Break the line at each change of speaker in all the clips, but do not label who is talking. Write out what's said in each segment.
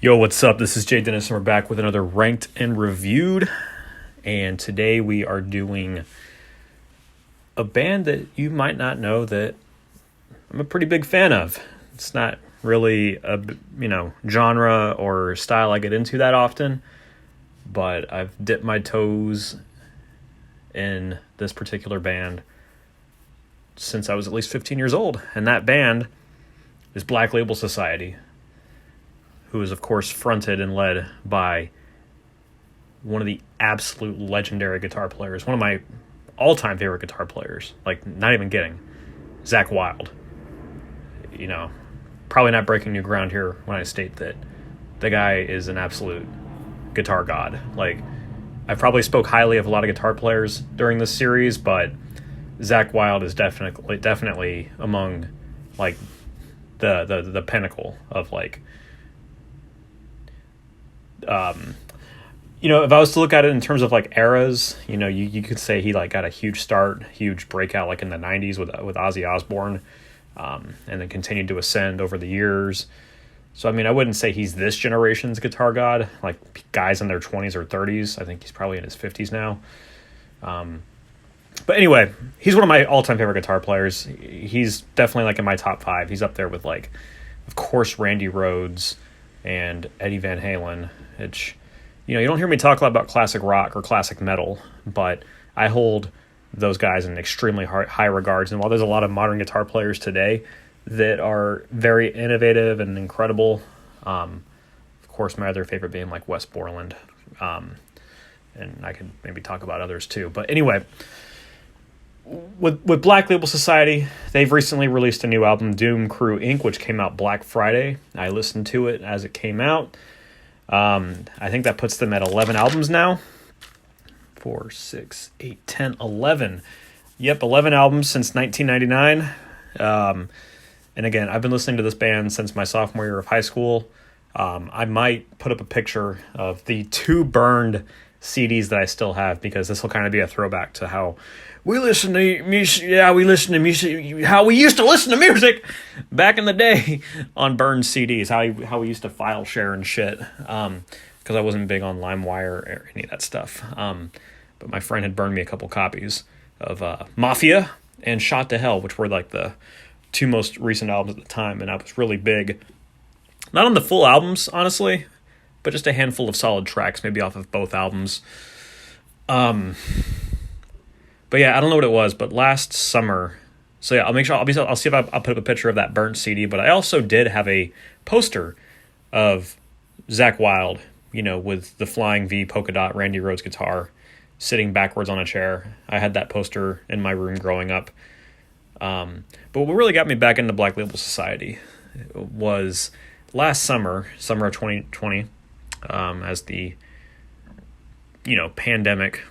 Yo, what's up? This is Jay Dennis, and we're back with another Ranked and Reviewed. And today we are doing a band that you might not know that I'm a pretty big fan of. It's not really a genre or style I get into that often, but I've dipped my toes in this particular band since I was at least 15 years old. And that band is Black Label Society, who is, of course, fronted and led by one of the absolute legendary guitar players, one of my all-time favorite guitar players, like, not even kidding, Zakk Wylde. You know, probably not breaking new ground here when I state that the guy is an absolute guitar god. Like, I probably spoke highly of a lot of guitar players during this series, but Zakk Wylde is definitely among, like, the pinnacle of, like, if I was to look at it in terms of like eras, you could say he like got a huge start, huge breakout like in the 90s with Ozzy Osbourne, and then continued to ascend over the years. So, I mean, I wouldn't say he's this generation's guitar god, like guys in their 20s or 30s. I think he's probably in his 50s now. But anyway, he's one of my all-time favorite guitar players. He's definitely like in my top 5. He's up there with like, of course, Randy Rhoads and Eddie Van Halen, which, you don't hear me talk a lot about classic rock or classic metal, but I hold those guys in extremely high regards. And while there's a lot of modern guitar players today that are very innovative and incredible, of course, my other favorite being like Wes Borland, and I could maybe talk about others too. But anyway, with Black Label Society, they've recently released a new album, Doom Crew Inc., which came out Black Friday. I listened to it as it came out. I think that puts them at 11 albums now. 4, 6, 8, 10, 11. Yep, 11 albums since 1999. And again, I've been listening to this band since my sophomore year of high school. I might put up a picture of the 2 burned CDs that I still have, because this will kind of be a throwback to how we listen to music. Yeah, we listen to music. How we used to listen to music back in the day on burned CDs. How we used to file share and shit. Because I wasn't big on LimeWire or any of that stuff. But my friend had burned me a couple copies of Mafia and Shot to Hell, which were like the 2 most recent albums at the time, and I was really big. Not on the full albums, honestly, but just a handful of solid tracks, maybe off of both albums. But yeah, I don't know what it was, but last summer, so yeah, I'll see if I'll put up a picture of that burnt CD, but I also did have a poster of Zakk Wylde, with the Flying V polka dot Randy Rhoads guitar sitting backwards on a chair. I had that poster in my room growing up. But what really got me back into Black Label Society was last summer of 2020, as the, pandemic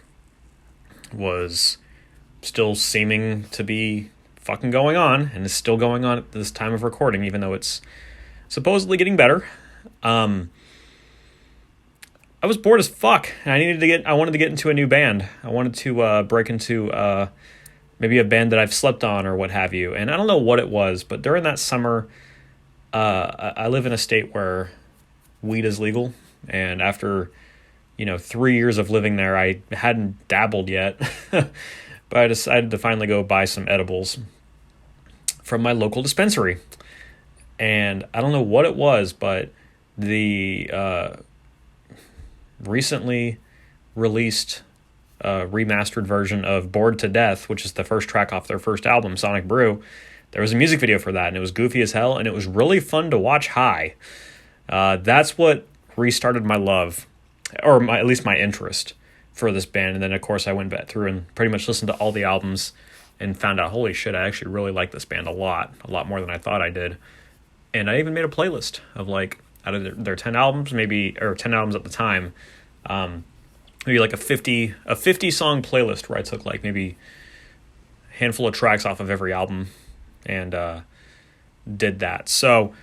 was still seeming to be fucking going on, and is still going on at this time of recording, even though it's supposedly getting better. I was bored as fuck, and I wanted to get into a new band. I wanted to break into maybe a band that I've slept on or what have you. And I don't know what it was, but during that summer, I live in a state where weed is legal, and after 3 years of living there, I hadn't dabbled yet. But I decided to finally go buy some edibles from my local dispensary. And I don't know what it was, but the recently released remastered version of Bored to Death, which is the first track off their first album, Sonic Brew, there was a music video for that, and it was goofy as hell, and it was really fun to watch high. That's what restarted my love, or at least my interest for this band. And then, of course, I went back through and pretty much listened to all the albums and found out, holy shit, I actually really like this band a lot more than I thought I did. And I even made a playlist of, like, out of their 10 albums, or 10 albums at the time, maybe like a 50 song playlist where I took like maybe a handful of tracks off of every album and did that. So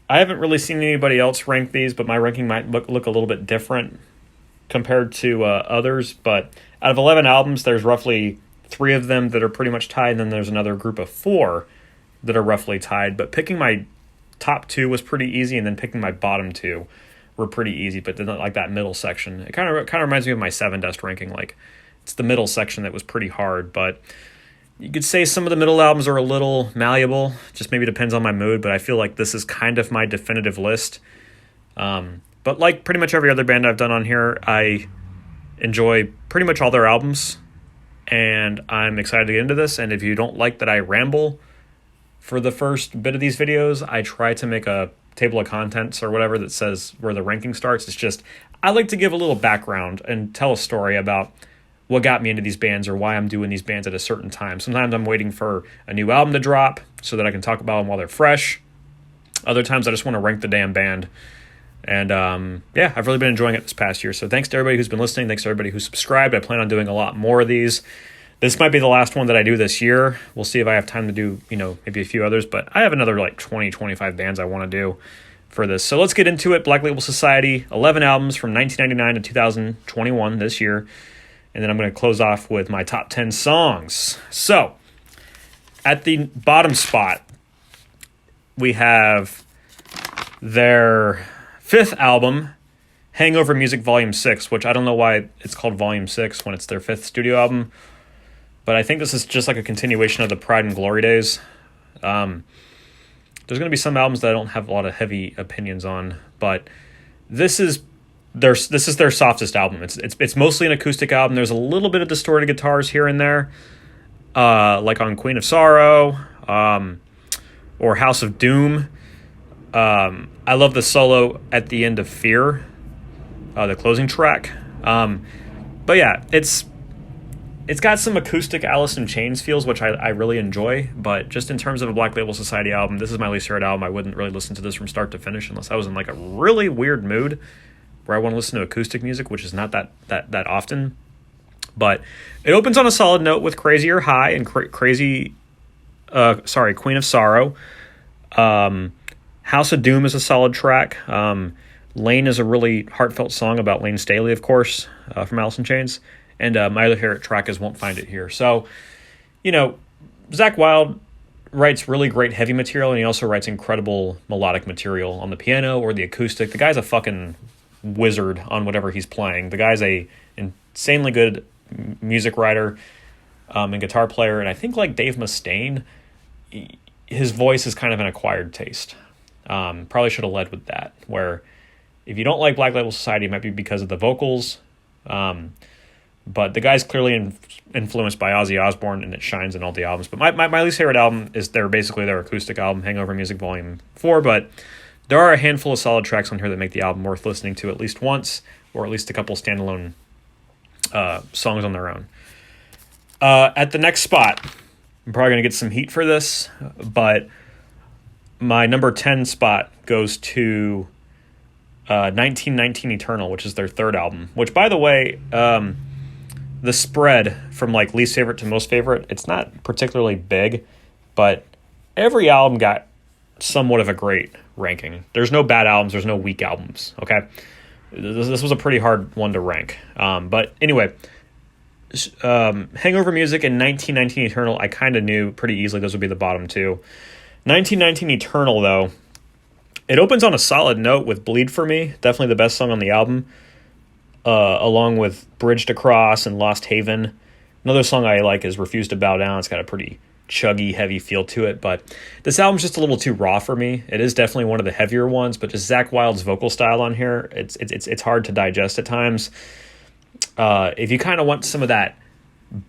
I haven't really seen anybody else rank these, but my ranking might look a little bit different compared to others. But out of 11 albums, there's roughly 3 of them that are pretty much tied, and then there's another group of 4 that are roughly tied. But picking my top two was pretty easy, and then picking my bottom two were pretty easy, but then like that middle section, it kind of reminds me of my 7 Dust ranking. Like, it's the middle section that was pretty hard, but you could say some of the middle albums are a little malleable, just maybe depends on my mood, but I feel like this is kind of my definitive list. But like pretty much every other band I've done on here, I enjoy pretty much all their albums, and I'm excited to get into this. And if you don't like that I ramble for the first bit of these videos, I try to make a table of contents or whatever that says where the ranking starts. It's just, I like to give a little background and tell a story about what got me into these bands or why I'm doing these bands at a certain time. Sometimes I'm waiting for a new album to drop so that I can talk about them while they're fresh. Other times I just want to rank the damn band. And yeah, I've really been enjoying it this past year. So thanks to everybody who's been listening. Thanks to everybody who's subscribed. I plan on doing a lot more of these. This might be the last one that I do this year. We'll see if I have time to do, maybe a few others. But I have another like 20, 25 bands I want to do for this. So let's get into it. Black Label Society, 11 albums from 1999 to 2021 this year. And then I'm going to close off with my top 10 songs. So at the bottom spot, we have their 5th album, Hangover Music Volume 6, which I don't know why it's called Volume 6 when it's their 5th studio album. But I think this is just like a continuation of the Pride and Glory days. There's going to be some albums that I don't have a lot of heavy opinions on, but this is their softest album. It's mostly an acoustic album. There's a little bit of distorted guitars here and there, like on Queen of Sorrow, or House of Doom. I love the solo at the end of Fear, the closing track. But yeah, it's got some acoustic Alice in Chains feels, which I really enjoy. But just in terms of a Black Label Society album, this is my least favorite album. I wouldn't really listen to this from start to finish unless I was in like a really weird mood where I want to listen to acoustic music, which is not that often. But it opens on a solid note with Crazier High and Queen of Sorrow. House of Doom is a solid track. Lane is a really heartfelt song about Lane Staley, of course, from Alice in Chains. And my other favorite track is Won't Find It Here. So, Zakk Wylde writes really great heavy material, and he also writes incredible melodic material on the piano or the acoustic. The guy's a fucking wizard on whatever he's playing. The guy's a insanely good music writer and guitar player, and I think like Dave Mustaine, his voice is kind of an acquired taste. Probably should have led with that, where if you don't like Black Label Society, it might be because of the vocals, but the guy's clearly influenced by Ozzy Osbourne, and it shines in all the albums. But my least favorite album is their acoustic album, Hangover Music Volume 4, but there are a handful of solid tracks on here that make the album worth listening to at least once, or at least a couple standalone songs on their own. At the next spot, I'm probably going to get some heat for this, but my number 10 spot goes to 1919 Eternal, which is their 3rd album, which, by the way, the spread from like least favorite to most favorite, it's not particularly big, but every album got somewhat of a great ranking. There's no bad albums. There's no weak albums. Okay. This was a pretty hard one to rank. But anyway, Hangover Music and 1919 Eternal, I kind of knew pretty easily those would be the bottom two. 1919 Eternal, though, it opens on a solid note with Bleed For Me, definitely the best song on the album, along with Bridged Across and Lost Haven. Another song I like is Refuse to Bow Down. It's got a pretty chuggy, heavy feel to it, but this album's just a little too raw for me. It is definitely one of the heavier ones, but just Zakk Wylde's vocal style on here, it's hard to digest at times. If you kind of want some of that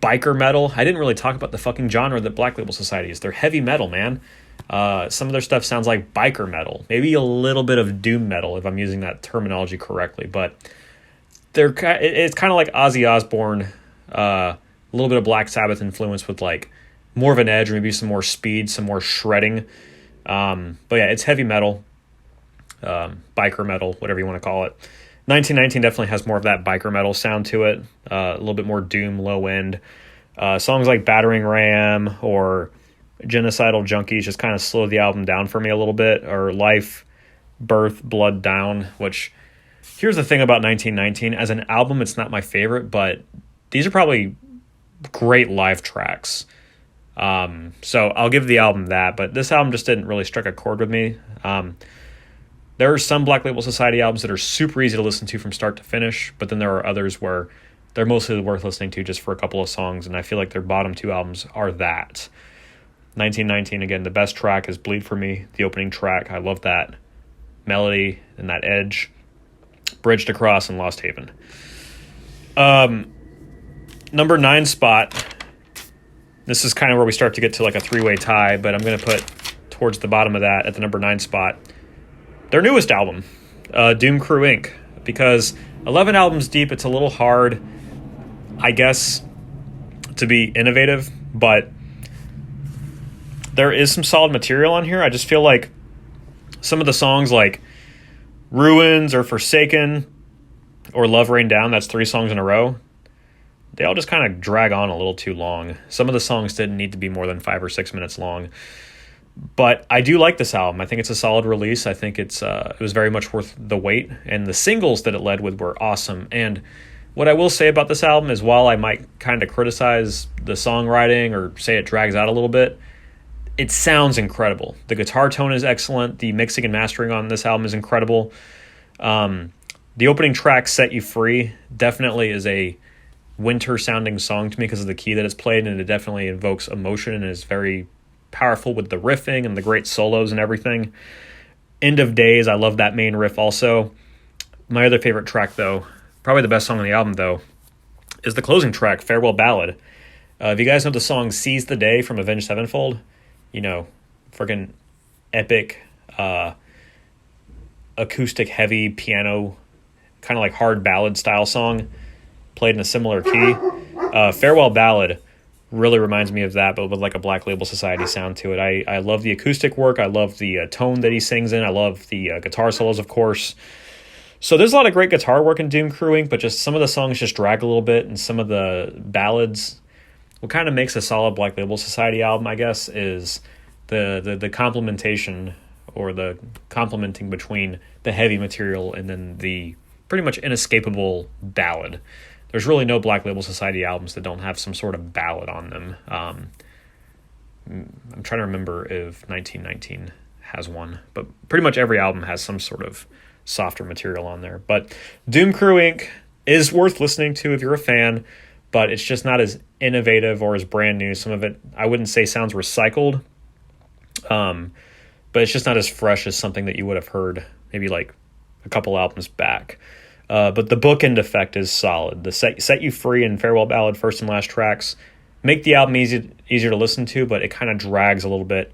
biker metal, I didn't really talk about the fucking genre that Black Label Society is. They're heavy metal, man. Some of their stuff sounds like biker metal, maybe a little bit of doom metal if I'm using that terminology correctly, but it's kind of like Ozzy Osbourne, a little bit of Black Sabbath influence with like more of an edge, or maybe some more speed, some more shredding. But yeah, it's heavy metal, biker metal, whatever you want to call it. 1919 definitely has more of that biker metal sound to it, a little bit more doom, low end. Songs like Battering Ram or Genocidal Junkies just kind of slow the album down for me a little bit, or Life, Birth, Blood Down, which, here's the thing about 1919. As an album, it's not my favorite, but these are probably great live tracks. So I'll give the album that, but this album just didn't really strike a chord with me. There are some Black Label Society albums that are super easy to listen to from start to finish, but then there are others where they're mostly worth listening to just for a couple of songs, and I feel like their bottom two albums are that. 1919, again, the best track is Bleed For Me, the opening track. I love that melody and that edge. Bridged Across and Lost Haven. Number 9 spot. This is kind of where we start to get to like a three-way tie, but I'm going to put towards the bottom of that at the number 9 spot their newest album, Doom Crew Inc. Because 11 albums deep, it's a little hard, I guess, to be innovative, but there is some solid material on here. I just feel like some of the songs like Ruins or Forsaken or Love Rain Down, that's 3 songs in a row, they all just kind of drag on a little too long. Some of the songs didn't need to be more than 5 or 6 minutes long. But I do like this album. I think it's a solid release. I think it was very much worth the wait. And the singles that it led with were awesome. And what I will say about this album is while I might kind of criticize the songwriting or say it drags out a little bit, it sounds incredible. The guitar tone is excellent. The mixing and mastering on this album is incredible. The opening track, Set You Free, definitely is a winter-sounding song to me because of the key that it's played, and it definitely invokes emotion and is very powerful with the riffing and the great solos and everything. End of Days, I love that main riff also. My other favorite track, though, probably the best song on the album, though, is the closing track, Farewell Ballad. If you guys know the song Seize the Day from Avenged Sevenfold, you know, friggin' epic, acoustic, heavy piano, kind of like hard ballad style song, played in a similar key. Farewell Ballad really reminds me of that, but with like a Black Label Society sound to it. I love the acoustic work. I love the tone that he sings in. I love the guitar solos, of course. So there's a lot of great guitar work in Doom Crew Inc., but just some of the songs just drag a little bit, and some of the ballads. What kind of makes a solid Black Label Society album, I guess, is the complementation or the complementing between the heavy material and then the pretty much inescapable ballad. There's really no Black Label Society albums that don't have some sort of ballad on them. I'm trying to remember if 1919 has one, but pretty much every album has some sort of softer material on there. But Doom Crew Inc. is worth listening to if you're a fan, but it's just not as innovative or as brand new. Some of it, I wouldn't say sounds recycled, but it's just not as fresh as something that you would have heard maybe like a couple albums back. But the bookend effect is solid. The Set You Free and Farewell Ballad, first and last tracks, make the album easier to listen to, but it kind of drags a little bit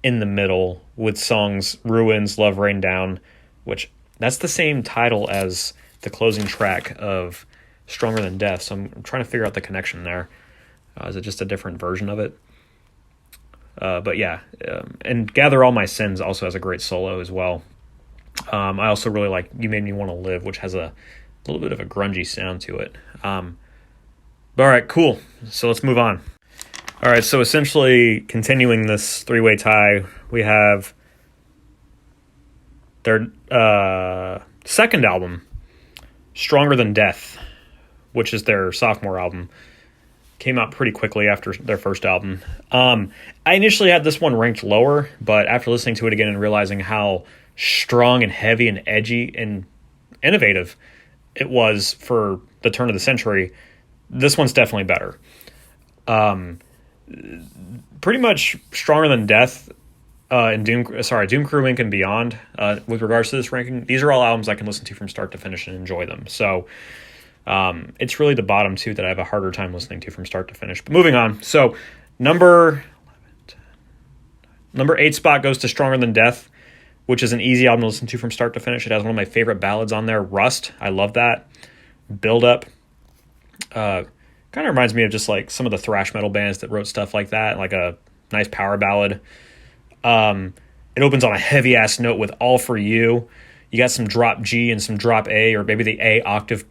in the middle with songs Ruins, Love Rain Down, which that's the same title as the closing track of Stronger Than Death. So I'm trying to figure out the connection there. Is it just a different version of it? But yeah, and Gather All My Sins also has a great solo as well. I also really like You Made Me Want to Live, which has a little bit of a grungy sound to it. But all right, cool. So let's move on. All right, so essentially continuing this three-way tie, we have their second album, Stronger Than Death, which is their sophomore album. Came out pretty quickly after their first album. I initially had this one ranked lower, but after listening to it again and realizing how strong and heavy and edgy and innovative it was for the turn of the century, this one's definitely better. Pretty much Stronger Than Death and Doom Crew Inc. and beyond, with regards to this ranking, these are all albums I can listen to from start to finish and enjoy them. So it's really the bottom two that I have a harder time listening to from start to finish. But moving on. So number 8 spot goes to Stronger Than Death, which is an easy album to listen to from start to finish. It has one of my favorite ballads on there, Rust. I love that. Build Up. Kind of reminds me of just like some of the thrash metal bands that wrote stuff like that, like a nice power ballad. It opens on a heavy ass note with All For You. You got some drop G and some drop A, or maybe the A octave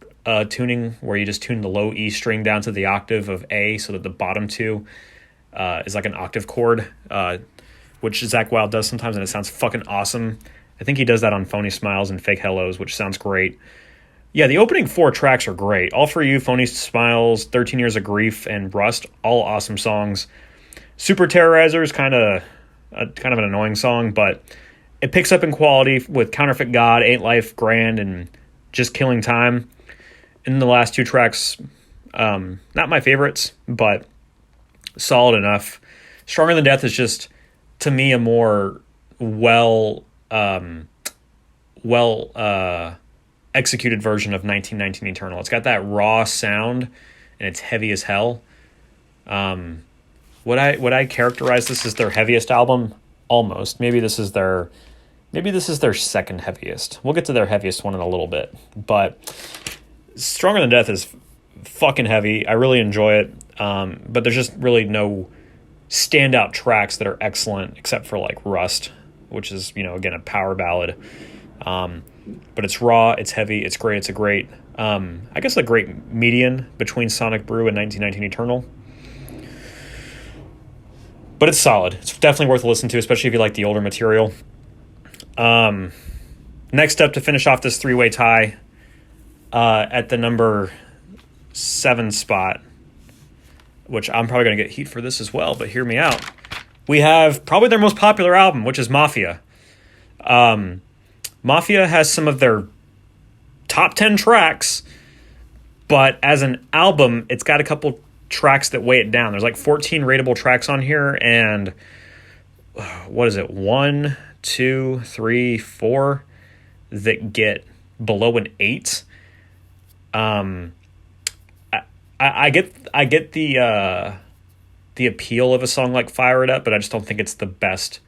tuning, where you just tune the low E string down to the octave of A so that the bottom two is like an octave chord, which Zakk Wylde does sometimes, and it sounds fucking awesome. I think he does that on Phony Smiles and Fake Hellos, which sounds great. Yeah, the opening 4 tracks are great. All For You, Phony Smiles, 13 Years of Grief, and Rust, all awesome songs. Super Terrorizer is kind of an annoying song, but it picks up in quality with Counterfeit God, Ain't Life Grand, and Just Killing Time. And the last two tracks, not my favorites, but solid enough. Stronger Than Death is just, to me, a more executed version of 1919 Eternal. It's got that raw sound, and it's heavy as hell. Would I characterize this as their heaviest album? Almost. Maybe this is their second heaviest. We'll get to their heaviest one in a little bit. But Stronger Than Death is fucking heavy. I really enjoy it. But there's just really no standout tracks that are excellent except for like Rust, which is, again, a power ballad. But it's raw, it's heavy, it's great. It's a great, I guess, a great median between Sonic Brew and 1919 Eternal. But it's solid. It's definitely worth a listen to, especially if you like the older material. Next up, to finish off this three-way tie, at the number 7 spot, which I'm probably going to get heat for this as well, but hear me out. We have probably their most popular album, which is Mafia. Mafia has some of their top 10 tracks, but as an album, it's got a couple tracks that weigh it down. There's like 14 rateable tracks on here, and what is it? 1, 2, 3, 4 that get below an 8. I get the appeal of a song like Fire It Up, but I just don't think it's the best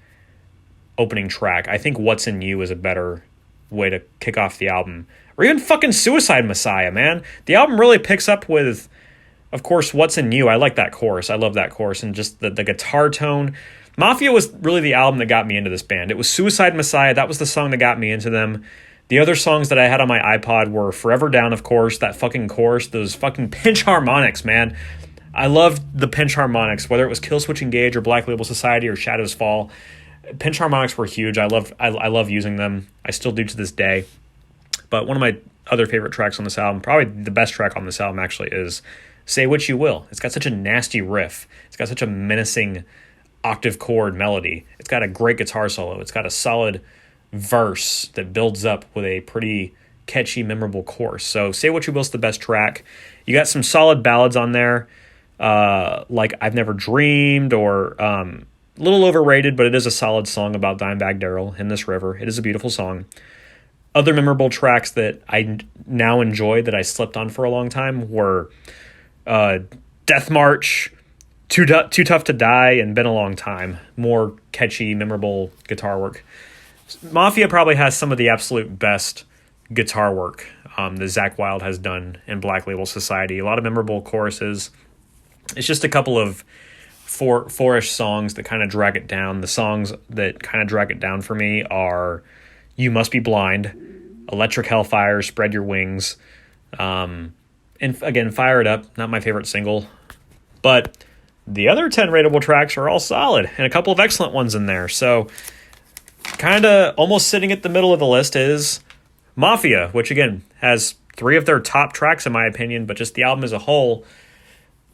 opening track. I think What's in You is a better way to kick off the album. Or even fucking Suicide Messiah, man. The album really picks up with, of course, What's in You. I like that chorus. I love that chorus. And just the guitar tone. Mafia was really the album that got me into this band. It was Suicide Messiah. That was the song that got me into them. The other songs that I had on my iPod were Forever Down, of course, that fucking chorus, those fucking pinch harmonics, man. I loved the pinch harmonics, whether it was Killswitch Engage or Black Label Society or Shadows Fall. Pinch harmonics were huge. I love using them. I still do to this day. But one of my other favorite tracks on this album, probably the best track on this album actually, is Say What You Will. It's got such a nasty riff. It's got such a menacing octave chord melody. It's got a great guitar solo. It's got a solid verse that builds up with a pretty catchy, memorable chorus. So Say What You Will is the best track. You got some solid ballads on there, like I've Never Dreamed, or a little overrated, but it is a solid song about Dimebag Darrell in this river. It is a beautiful song. Other memorable tracks that I now enjoy that I slept on for a long time were Death March, Too Tough to Die, and Been a Long Time. More catchy, memorable guitar work. Mafia probably has some of the absolute best guitar work that Zakk Wylde has done in Black Label Society. A lot of memorable choruses. It's just a couple of four-ish songs that kind of drag it down. The songs that kind of drag it down for me are You Must Be Blind, Electric Hellfire, Spread Your Wings, and again, Fire It Up, not my favorite single. But the other 10 rateable tracks are all solid, and a couple of excellent ones in there. So kind of almost sitting at the middle of the list is Mafia, which again has 3 of their top tracks in my opinion, but just the album as a whole,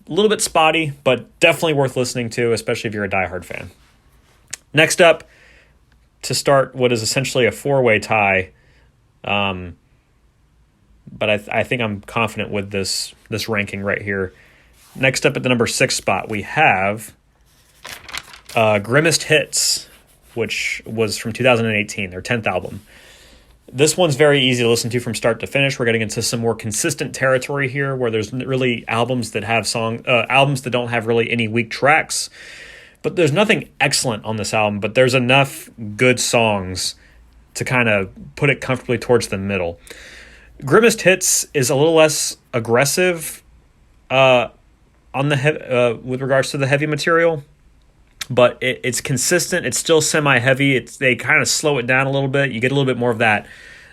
a little bit spotty, but definitely worth listening to, especially if you're a diehard fan. Next up, to start what is essentially a 4-way tie, but I think I'm confident with this ranking right here. Next up at the number 6 spot, we have Grudged Hits, which was from 2018, their 10th album. This one's very easy to listen to from start to finish. We're getting into some more consistent territory here, where there's really albums that have albums that don't have really any weak tracks. But there's nothing excellent on this album, but there's enough good songs to kind of put it comfortably towards the middle. Grudged Hits is a little less aggressive on the with regards to the heavy material, but it's consistent. It's still semi-heavy. They kind of slow it down a little bit. You get a little bit more of that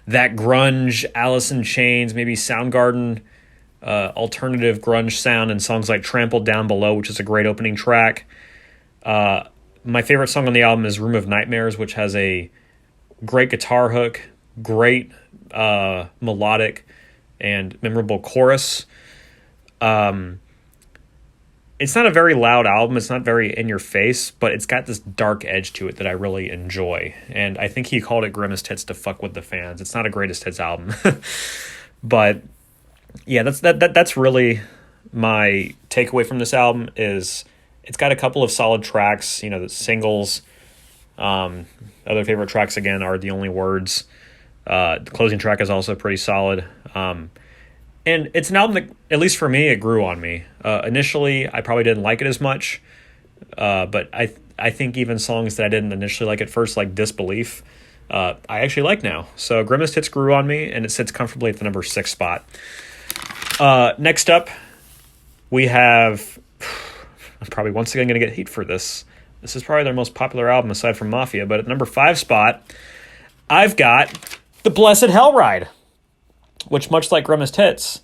grunge, Alice in Chains, maybe Soundgarden, alternative grunge sound in songs like Trampled Down Below, which is a great opening track. My favorite song on the album is Room of Nightmares, which has a great guitar hook, great melodic and memorable chorus. It's it's not a very loud album. It's not very in your face, but it's got this dark edge to it that I really enjoy. And I think he called it Grimmest Hits to fuck with the fans. It's not a greatest hits album, but yeah, that's really my takeaway from this album. Is it's got a couple of solid tracks, the singles. Other favorite tracks again are The Only Words. The closing track is also pretty solid. And it's an album that, at least for me, it grew on me. Initially, I probably didn't like it as much, but I think even songs that I didn't initially like at first, like Disbelief, I actually like now. So Grimmest Hits grew on me, and it sits comfortably at the number 6 spot. Next up, we have... I'm probably once again going to get heat for this. This is probably their most popular album aside from Mafia, but at number 5 spot, I've got The Blessed Hell Ride, which, much like Grimmest Hits,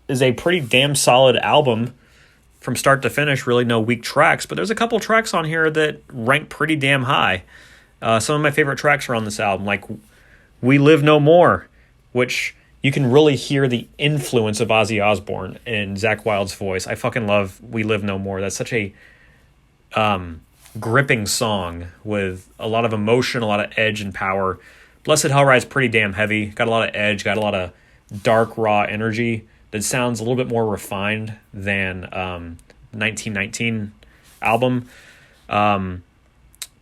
is a pretty damn solid album from start to finish. Really no weak tracks, but there's a couple tracks on here that rank pretty damn high. Some of my favorite tracks are on this album, like We Live No More, which you can really hear the influence of Ozzy Osbourne in Zakk Wylde's voice. I fucking love We Live No More. That's such a gripping song with a lot of emotion, a lot of edge and power. Blessed Hell Ride's pretty damn heavy. Got a lot of edge, got a lot of dark, raw energy that sounds a little bit more refined than 1919 album.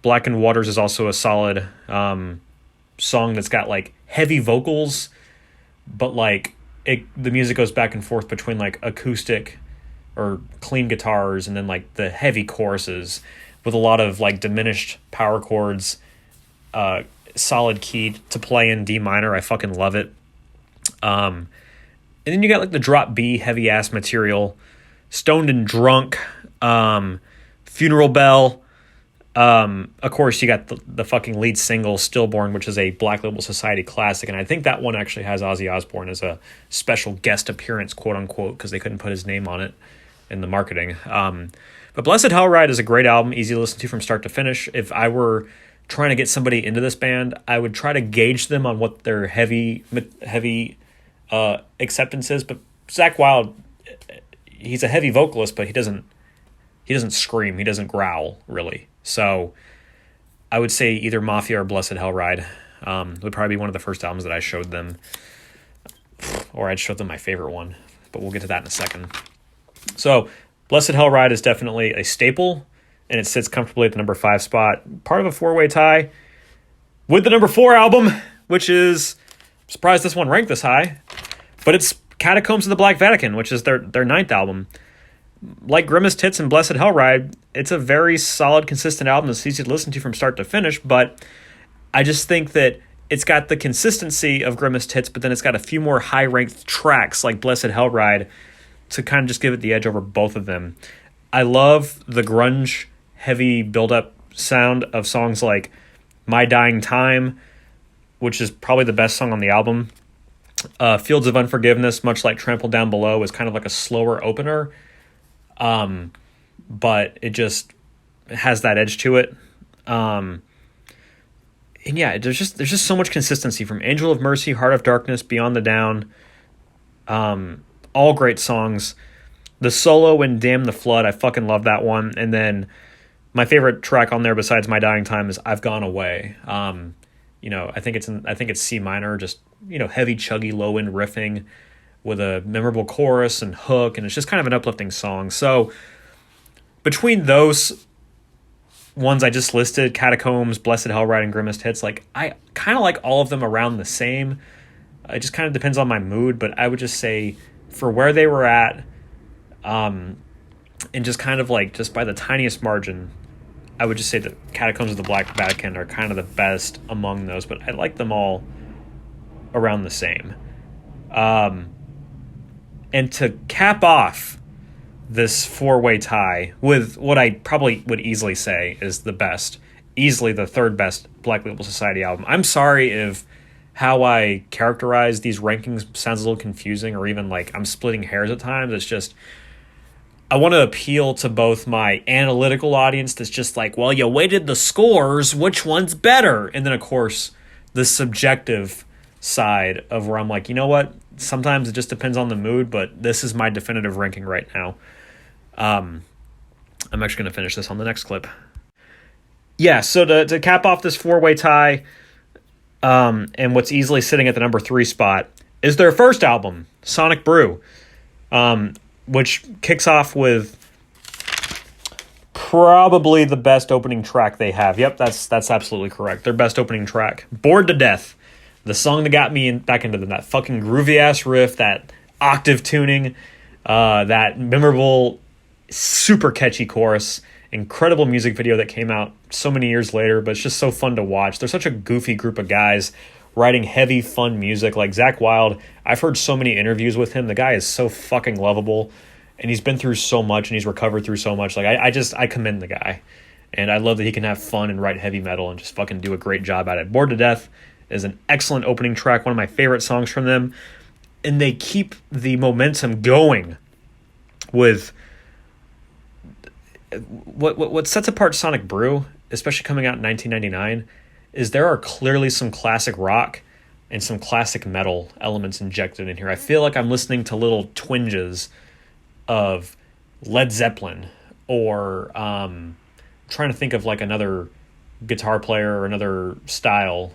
Blackened Waters is also a solid song that's got like heavy vocals, but like the music goes back and forth between like acoustic or clean guitars and then like the heavy choruses with a lot of like diminished power chords, solid key to play in D minor. I fucking love it. And then you got like the drop B heavy ass material, Stoned and Drunk, Funeral Bell. Of course you got the fucking lead single Stillborn, which is a Black Label Society classic. And I think that one actually has Ozzy Osbourne as a special guest appearance, quote unquote, because they couldn't put his name on it in the marketing. But Blessed Hell Ride is a great album, easy to listen to from start to finish. If I were trying to get somebody into this band, I would try to gauge them on what their heavy acceptance is. But Zakk Wylde, he's a heavy vocalist, but he doesn't scream, he doesn't growl really. So I would say either Mafia or Blessed Hell Ride would probably be one of the first albums that I showed them, or I'd show them my favorite one, but we'll get to that in a second. So Blessed Hell Ride is definitely a staple, and it sits comfortably at the number 5 spot, part of a 4-way tie with the number 4 album, which is, I'm surprised this one ranked this high, but it's Catacombs of the Black Vatican, which is their 9th album. Like Grimmest Hits and Blessed Hell Ride, it's a very solid, consistent album that's easy to listen to from start to finish, but I just think that it's got the consistency of Grimmest Hits, but then it's got a few more high-ranked tracks like Blessed Hell Ride to kind of just give it the edge over both of them. I love the grunge, heavy build-up sound of songs like My Dying Time, which is probably the best song on the album. Fields of Unforgiveness, much like Trampled Down Below, is kind of like a slower opener, but it just has that edge to it. And yeah, there's just so much consistency from Angel of Mercy, Heart of Darkness, Beyond the Down. All great songs. The solo in Damn the Flood, I fucking love that one. And then my favorite track on there besides My Dying Time is I've Gone Away. I think it's C minor, just, heavy, chuggy, low end riffing with a memorable chorus and hook, and it's just kind of an uplifting song. So between those ones I just listed, Catacombs, Blessed Hell Ride, and Grimmest Hits, like I kind of like all of them around the same. It just kind of depends on my mood, but I would just say for where they were at, and just kind of like just by the tiniest margin, I would just say that Catacombs of the Black Vatican are kind of the best among those, but I like them all around the same. And to cap off this 4-way tie with what I probably would easily say is the best, easily the 3rd best Black Label Society album. I'm sorry if how I characterize these rankings sounds a little confusing, or even like I'm splitting hairs at times. It's just, I want to appeal to both my analytical audience that's just like, well, you weighted the scores, which one's better? And then, of course, the subjective side of where I'm like, you know what? Sometimes it just depends on the mood, but this is my definitive ranking right now. I'm actually going to finish this on the next clip. Yeah, so to cap off this 4-way tie, and what's easily sitting at the number 3 spot is their first album, Sonic Brew, which kicks off with probably the best opening track they have. Yep, that's absolutely correct. Their best opening track, Bored to Death, the song that got me back into that fucking groovy ass riff, that octave tuning, that memorable, super catchy chorus, incredible music video that came out so many years later, but it's just so fun to watch. They're such a goofy group of guys writing heavy, fun music. Like Zakk Wylde, I've heard so many interviews with him. The guy is so fucking lovable, and he's been through so much, and he's recovered through so much. Like I commend the guy, and I love that he can have fun and write heavy metal and just fucking do a great job at it. Bored to Death is an excellent opening track, one of my favorite songs from them, and they keep the momentum going with what sets apart Sonic Brew, especially coming out in 1999, is there are clearly some classic rock and some classic metal elements injected in here. I feel like I'm listening to little twinges of Led Zeppelin, or trying to think of like another guitar player or another style,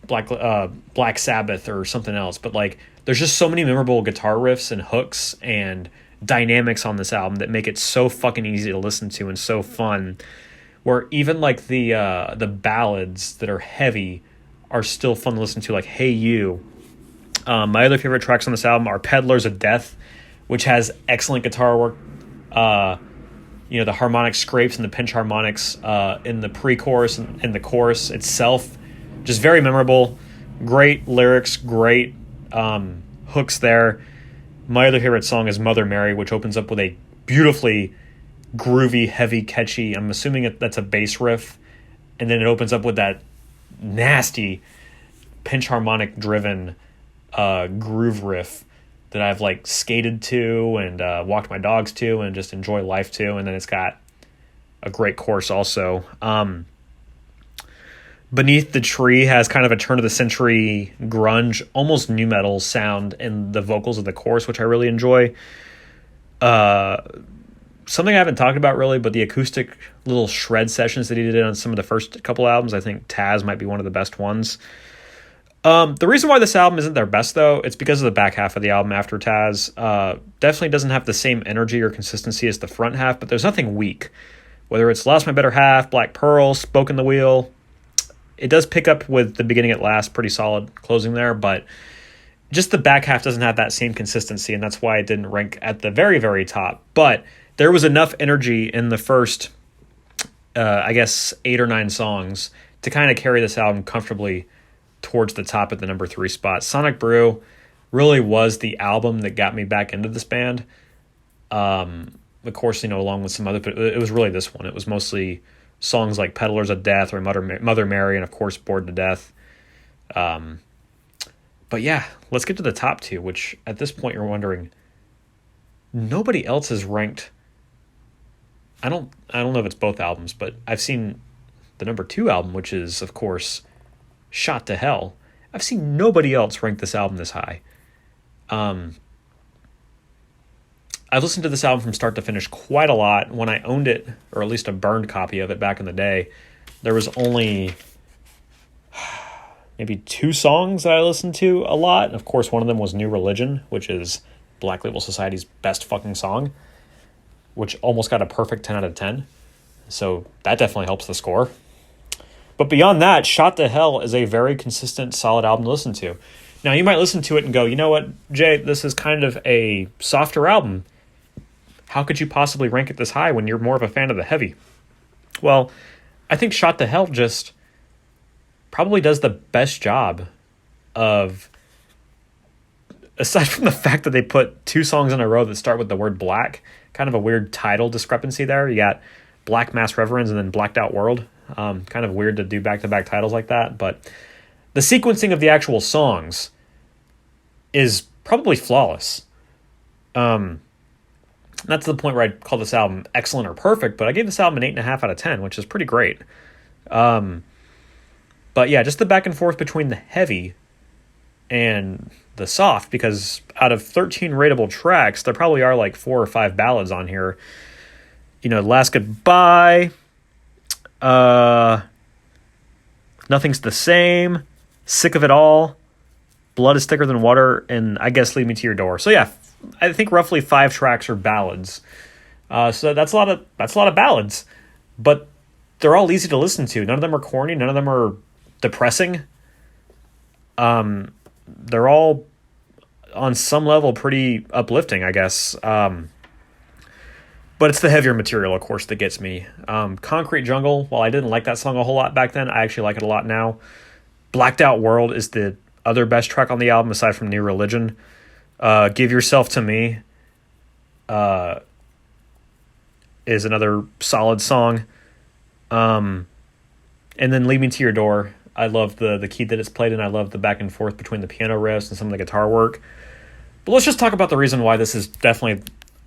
Black Sabbath or something else. But like, there's just so many memorable guitar riffs and hooks and dynamics on this album that make it so fucking easy to listen to and so fun, where even like the ballads that are heavy are still fun to listen to, like Hey You. My other favorite tracks on this album are Peddlers of Death, which has excellent guitar work, the harmonic scrapes and the pinch harmonics in the pre-chorus and the chorus itself, just very memorable. Great lyrics, great hooks there. My other favorite song is Mother Mary, which opens up with a beautifully groovy, heavy, catchy, I'm assuming that's a bass riff, and then it opens up with that nasty pinch harmonic driven groove riff that I've like skated to and walked my dogs to and just enjoy life to. And then it's got a great chorus also. Beneath the Tree has kind of a turn of the century grunge, almost nu metal sound in the vocals of the chorus, which I really enjoy. Something I haven't talked about really, but the acoustic little shred sessions that he did on some of the first couple albums, I think Taz might be one of the best ones. The reason why this album isn't their best, though, it's because of the back half of the album after Taz. Definitely doesn't have the same energy or consistency as the front half, but there's nothing weak. Whether it's Lost My Better Half, Black Pearl, Spoke in the Wheel, it does pick up with the beginning at last, pretty solid closing there, but just the back half doesn't have that same consistency, and that's why it didn't rank at the very, very top. But there was enough energy in the first, 8 or 9 songs to kind of carry this album comfortably towards the top at the number 3 spot. Sonic Brew really was the album that got me back into this band. Of course, along with some other, but it was really this one. It was mostly songs like Peddlers of Death or Mother Mary, and of course Bored to Death. But yeah, let's get to the top 2, which at this point you're wondering, nobody else has ranked. I don't know if it's both albums, but I've seen the number 2 album, which is of course Shot to Hell. I've seen nobody else rank this album this high. I've listened to this album from start to finish quite a lot. When I owned it, or at least a burned copy of it back in the day, there was only maybe 2 songs that I listened to a lot. Of course, one of them was New Religion, which is Black Label Society's best fucking song, which almost got a perfect 10 out of 10. So that definitely helps the score. But beyond that, Shot to Hell is a very consistent, solid album to listen to. Now, you might listen to it and go, you know what, Jay, this is kind of a softer album. How could you possibly rank it this high when you're more of a fan of the heavy? Well, I think Shot to Hell just probably does the best job of, aside from the fact that they put 2 songs in a row that start with the word black, kind of a weird title discrepancy there. You got Black Mass Reverends and then Blacked Out World. Kind of weird to do back-to-back titles like that, but the sequencing of the actual songs is probably flawless. Not to the point where I'd call this album excellent or perfect, but I gave this album an 8.5 out of 10, which is pretty great. But yeah, just the back and forth between the heavy and the soft, because out of 13 rateable tracks, there probably are like 4 or 5 ballads on here. You know, Last Goodbye, Nothing's the Same, Sick of It All, Blood is Thicker Than Water, and I guess Lead Me to Your Door. So yeah, I think roughly 5 tracks are ballads. So that's a lot of ballads, but they're all easy to listen to. None of them are corny. None of them are depressing. They're all on some level pretty uplifting, I guess. But it's the heavier material, of course, that gets me. Concrete Jungle, while I didn't like that song a whole lot back then, I actually like it a lot now. Blacked Out World is the other best track on the album, aside from New Religion. Give Yourself to Me is another solid song. And then Lead Me to Your Door. I love the key that it's played in. I love the back and forth between the piano riffs and some of the guitar work. But let's just talk about the reason why this is definitely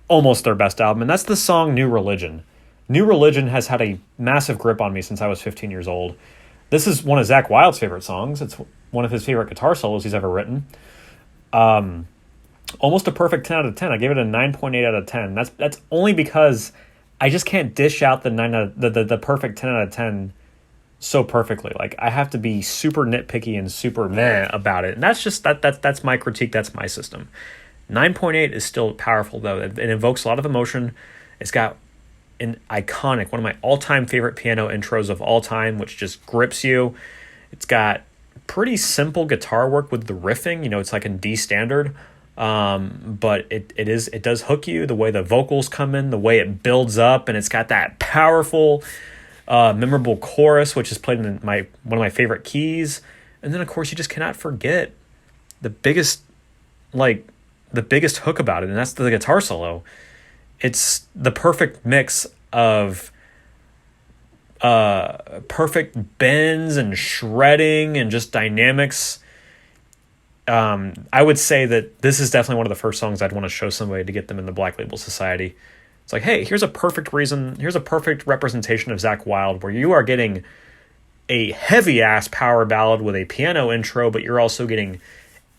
almost their best album, and that's the song New Religion. New Religion has had a massive grip on me since I was 15 years old. This is one of Zakk Wylde's favorite songs. It's one of his favorite guitar solos he's ever written. Almost a perfect 10 out of 10. I gave it a 9.8 out of 10. That's only because I just can't dish out the perfect 10 out of 10 so perfectly. Like, I have to be super nitpicky and super meh about it. And that's just that's my critique. That's my system. 9.8 is still powerful, though. It invokes a lot of emotion. It's got an iconic, one of my all-time favorite piano intros of all time, which just grips you. It's got pretty simple guitar work with the riffing. You know, it's like in D standard, but it does hook you. The way the vocals come in, the way it builds up, and it's got that powerful, memorable chorus, which is played in one of my favorite keys. And then, of course, you just cannot forget the biggest hook about it, and that's the guitar solo. It's the perfect mix of perfect bends and shredding and just dynamics. I would say that this is definitely one of the first songs I'd want to show somebody to get them in the Black Label Society. It's like, hey, here's a perfect representation of Zakk Wylde, where you are getting a heavy-ass power ballad with a piano intro, but you're also getting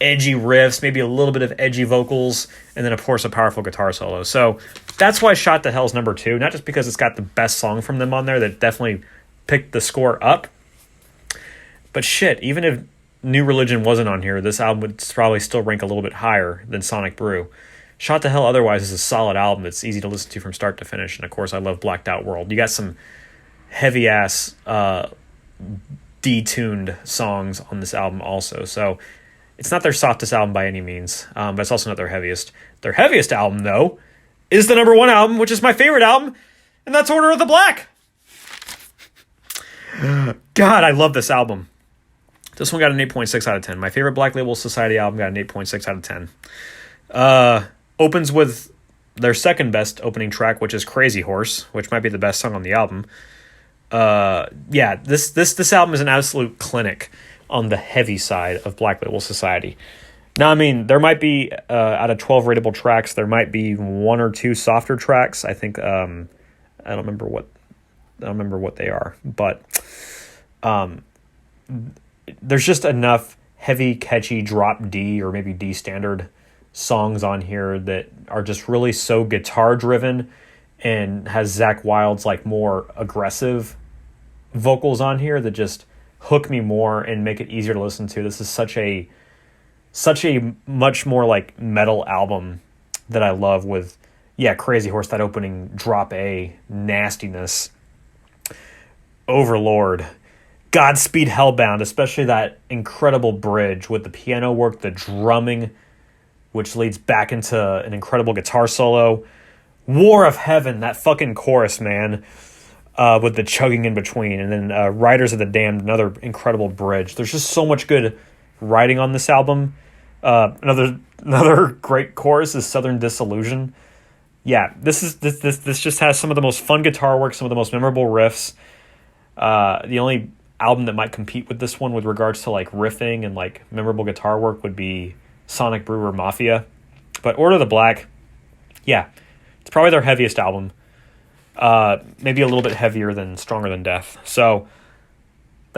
edgy riffs, maybe a little bit of edgy vocals, and then, of course, a powerful guitar solo. So that's why Shot to Hell's number 2, not just because it's got the best song from them on there that definitely picked the score up, but shit, even if New Religion wasn't on here, this album would probably still rank a little bit higher than Sonic Brew. Shot to Hell otherwise is a solid album that's easy to listen to from start to finish, and of course I love Blacked Out World. You got some heavy-ass detuned songs on this album also, so it's not their softest album by any means, but it's also not their heaviest. Their heaviest album, though, is the number 1 album, which is my favorite album, and that's Order of the Black. God, I love this album. This one got an 8.6 out of 10. My favorite Black Label Society album got an 8.6 out of 10. Opens with their second best opening track, which is Crazy Horse, which might be the best song on the album. This album is an absolute clinic on the heavy side of Black Label Society. Now, I mean, there might be, out of 12 rateable tracks, there might be 1 or 2 softer tracks. I think, I don't remember what they are, but there's just enough heavy, catchy drop D or maybe D standard songs on here that are just really so guitar driven and has Zakk Wylde's like more aggressive vocals on here that just hook me more and make it easier to listen to. This is such a much more like metal album that I love with, Crazy Horse, that opening drop A nastiness. Overlord, Godspeed Hellbound, especially that incredible bridge with the piano work, the drumming, which leads back into an incredible guitar solo. War of Heaven, that fucking chorus, man, with the chugging in between. And then Riders of the Damned, another incredible bridge. There's just so much good writing on this album. Another great chorus is Southern Disillusion. Yeah, this just has some of the most fun guitar work, some of the most memorable riffs. The only album that might compete with this one with regards to like riffing and like memorable guitar work would be Sonic Brew or Mafia. But Order of the Black, it's probably their heaviest album. Maybe a little bit heavier than Stronger Than Death. So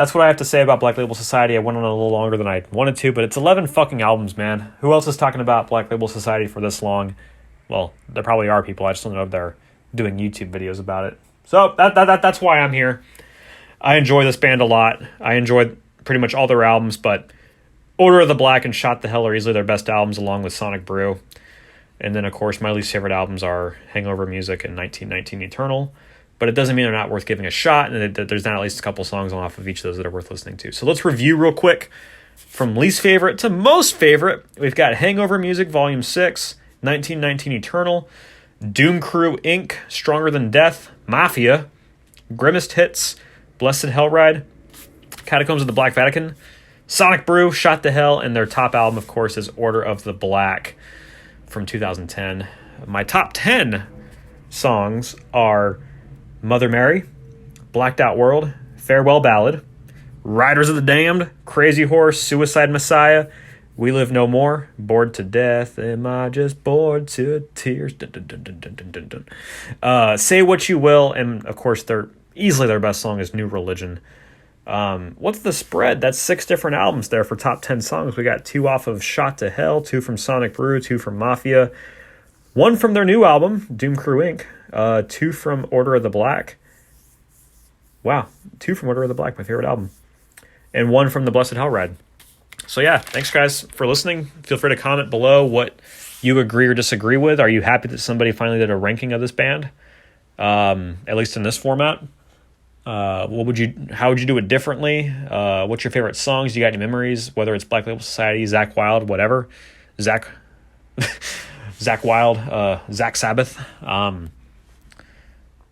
that's what I have to say about Black Label Society. I went on a little longer than I wanted to, but it's 11 fucking albums, man. Who else is talking about Black Label Society for this long? Well, there probably are people. I just don't know if they're doing YouTube videos about it. So that's why I'm here. I enjoy this band a lot. I enjoyed pretty much all their albums, but Order of the Black and Shot the Hell are easily their best albums, along with Sonic Brew. And then, of course, my least favorite albums are Hangover Music and 1919 Eternal. But it doesn't mean they're not worth giving a shot, and there's not at least a couple songs off of each of those that are worth listening to. So let's review real quick. From least favorite to most favorite, we've got Hangover Music Volume 6, 1919 Eternal, Doom Crew Inc., Stronger Than Death, Mafia, Grudged Hits, Blessed Hellride, Catacombs of the Black Vatican, Sonic Brew, Shot to Hell, and their top album, of course, is Order of the Black from 2010. My top 10 songs are Mother Mary, Blacked Out World, Farewell Ballad, Riders of the Damned, Crazy Horse, Suicide Messiah, We Live No More, Bored to Death, Am I Just Bored to Tears, dun, dun, dun, dun, dun, dun, dun. Say What You Will, and of course easily their best song is New Religion. What's the spread? That's 6 different albums there for top 10 songs. We got 2 off of Shot to Hell, 2 from Sonic Brew, 2 from Mafia, 1 from their new album, Doom Crew Inc., 2 from Order of the Black. Wow, 2 from Order of the Black, my favorite album. And 1 from the Blessed Hellride. So yeah, thanks guys for listening. Feel free to comment below what you agree or disagree with. Are you happy that somebody finally did a ranking of this band? At least in this format. How would you do it differently? What's your favorite songs? You got any memories? Whether it's Black Label Society, Zakk Wylde, whatever. Zakk Wylde, Zakk Sabbath.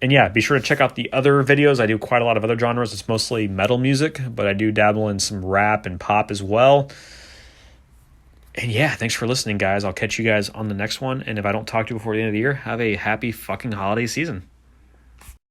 And yeah, be sure to check out the other videos. I do quite a lot of other genres. It's mostly metal music, but I do dabble in some rap and pop as well. And yeah, thanks for listening, guys. I'll catch you guys on the next one. And if I don't talk to you before the end of the year, have a happy fucking holiday season.